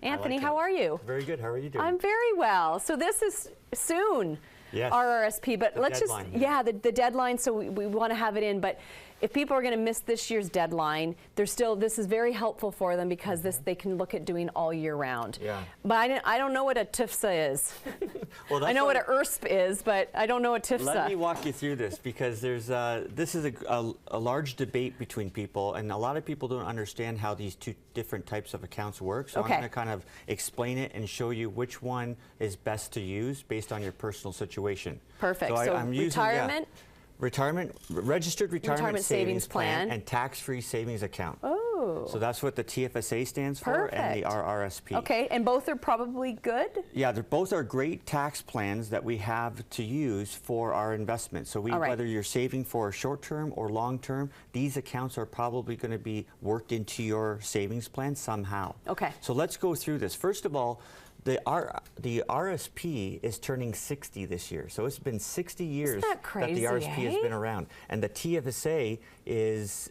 Anthony, like how are you? Very good. How are you doing? I'm very well. So this is soon, yes. RRSP, but let's deadline, just, yeah, the deadline, so we want to have it in, but if people are going to miss this year's deadline, they're still, this is very helpful for them because they can look at doing all year round. Yeah. But I don't know what a TFSA is. Well, I know what a RRSP is, but I don't know what TFSA. Let me walk you through this because there's this is a large debate between people, and a lot of people don't understand how these two different types of accounts work. So Okay. I'm going to kind of explain it and show you which one is best to use based on your personal situation. Perfect. So, I'm using, retirement? Registered retirement savings plan and tax-free savings account. Oh. So that's what the TFSA stands for. Perfect. And the RRSP. Okay, and both are probably good? Yeah, both are great tax plans that we have to use for our investment. So whether you're saving for short-term or long-term, these accounts are probably going to be worked into your savings plan somehow. Okay. So let's go through this. First of all, the RSP is turning 60 this year. So it's been 60 years that crazy, the RSP has been around. And the TFSA is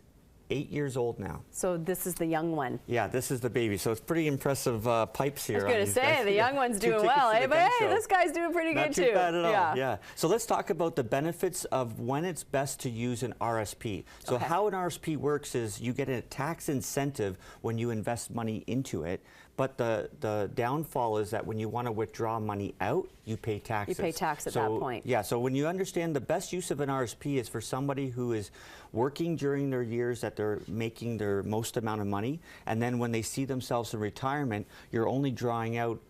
8 years old now. So this is the young one. Yeah, this is the baby. So it's pretty impressive pipes here. I was going to say, the young one's doing well, eh? But hey, this guy's doing pretty good too. Not too bad at all, yeah. yeah. So let's talk about the benefits of when it's best to use an RSP. So how an RSP works is you get a tax incentive when you invest money into it, but the downfall is that when you want to withdraw money out, you pay taxes. You pay tax at that point. Yeah, so when you understand the best use of an RSP is for somebody who is working during their years that they're making their most amount of money, and then when they see themselves in retirement, you're only drawing out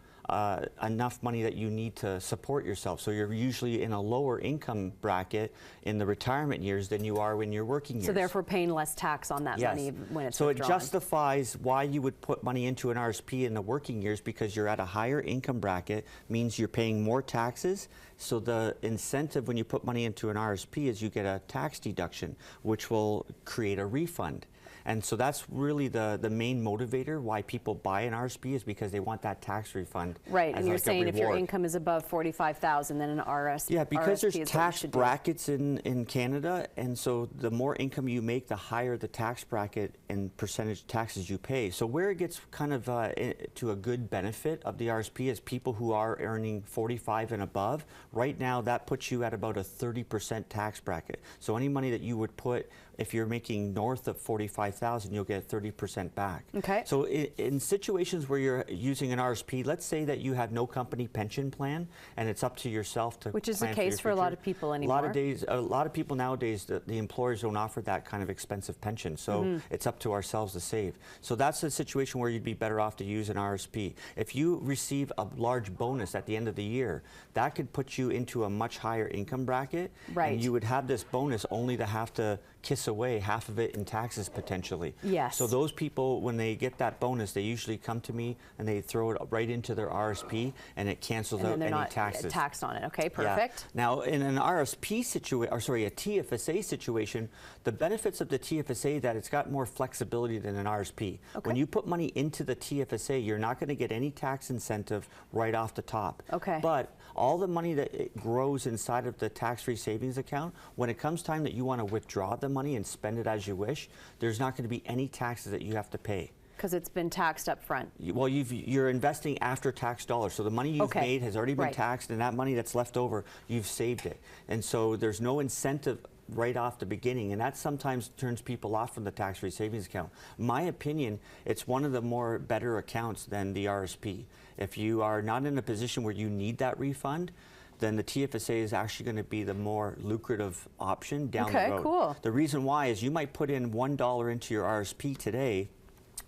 enough money that you need to support yourself. So you're usually in a lower income bracket in the retirement years than you are when you're working years. So therefore paying less tax on that money when it's withdrawn. So it justifies why you would put money into an RSP in the working years, because you're at a higher income bracket, means you're paying more taxes. So the incentive when you put money into an RSP is you get a tax deduction, which will create a refund. And so that's really the main motivator why people buy an RSP, is because they want that tax refund. Right, and you're saying if your income is above $45,000, then an RSP. Yeah, because RSP there's tax brackets in Canada, and so the more income you make, the higher the tax bracket and percentage taxes you pay. So where it gets kind of to a good benefit of the RSP is people who are earning 45 and above. Right now, that puts you at about a 30% tax bracket. So any money that you would put, if you're making north of 45,000, you'll get 30% back. Okay. So in situations where you're using an RSP, let's say that you have no company pension plan and it's up to yourself to Which is the case for a lot of people anymore. A lot of people nowadays, the employers don't offer that kind of expensive pension, so it's up to ourselves to save. So that's a situation where you'd be better off to use an RSP. If you receive a large bonus at the end of the year, that could put you into a much higher income bracket, and you would have this bonus only to have to kiss away half of it in taxes potentially. Yes. So those people, when they get that bonus, they usually come to me and they throw it right into their RSP, and it cancels out any taxes. They're not taxed on it. Okay, perfect. Yeah. Now, in an RSP situation, or sorry, a TFSA situation, the benefits of the TFSA that it's got more flexibility than an RSP. Okay. When you put money into the TFSA, you're not going to get any tax incentive right off the top. Okay. But all the money that it grows inside of the tax-free savings account, when it comes time that you want to withdraw the money and spend it as you wish, there's not going to be any taxes that you have to pay. Because it's been taxed up front. Well, you're investing after tax dollars. So the money you've made has already been taxed, and that money that's left over, you've saved it. And so there's no incentive right off the beginning, and that sometimes turns people off from the tax-free savings account. In my opinion, it's one of the more better accounts than the RSP. If you are not in a position where you need that refund, then the TFSA is actually going to be the more lucrative option down the road. Okay, cool. The reason why is you might put in $1 into your RSP today,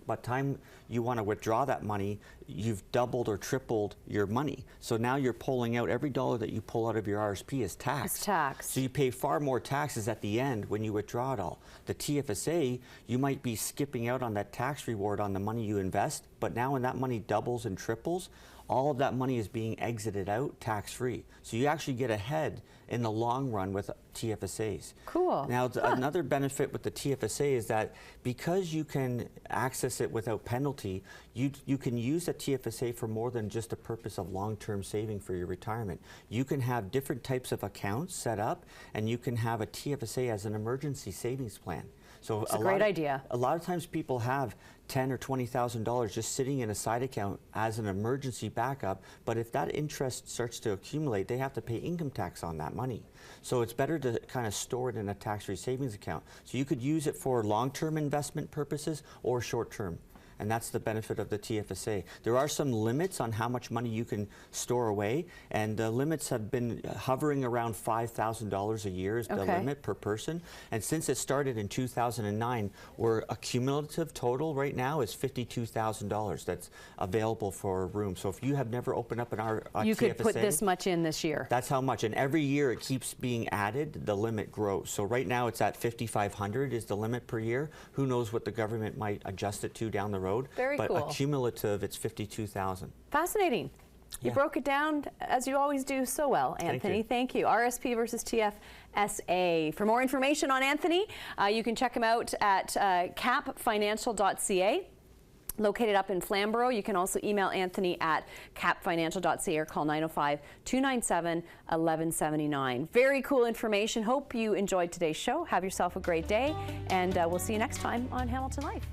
by the time you want to withdraw that money, you've doubled or tripled your money. So now you're pulling out, every dollar that you pull out of your RSP is taxed. It's taxed. So you pay far more taxes at the end when you withdraw it all. The TFSA, you might be skipping out on that tax reward on the money you invest, but now when that money doubles and triples, all of that money is being exited out tax-free. So you actually get ahead in the long run with TFSAs. Cool. Now, another benefit with the TFSA is that because you can access it without penalty, you can use a TFSA for more than just the purpose of long-term saving for your retirement. You can have different types of accounts set up, and you can have a TFSA as an emergency savings plan. So it's a great idea. A lot of times people have $10,000 or $20,000 just sitting in a side account as an emergency backup, but if that interest starts to accumulate, they have to pay income tax on that money. So it's better to kind of store it in a tax-free savings account. So you could use it for long-term investment purposes or short-term. And that's the benefit of the TFSA. There are some limits on how much money you can store away, and the limits have been hovering around $5,000 a year is the limit per person. And since it started in 2009, we're a cumulative total right now is $52,000 that's available for a room. So if you have never opened up an TFSA, you could put this much in this year. That's how much, and every year it keeps being added. The limit grows. So right now it's at $5,500 is the limit per year. Who knows what the government might adjust it to down the road? Very but cool. But cumulative, it's $52,000. Fascinating. You broke it down, as you always do, so well, Anthony. Thank you. RSP versus TFSA. For more information on Anthony, you can check him out at capfinancial.ca. Located up in Flamborough. You can also email Anthony at capfinancial.ca or call 905-297-1179. Very cool information. Hope you enjoyed today's show. Have yourself a great day, and we'll see you next time on Hamilton Life.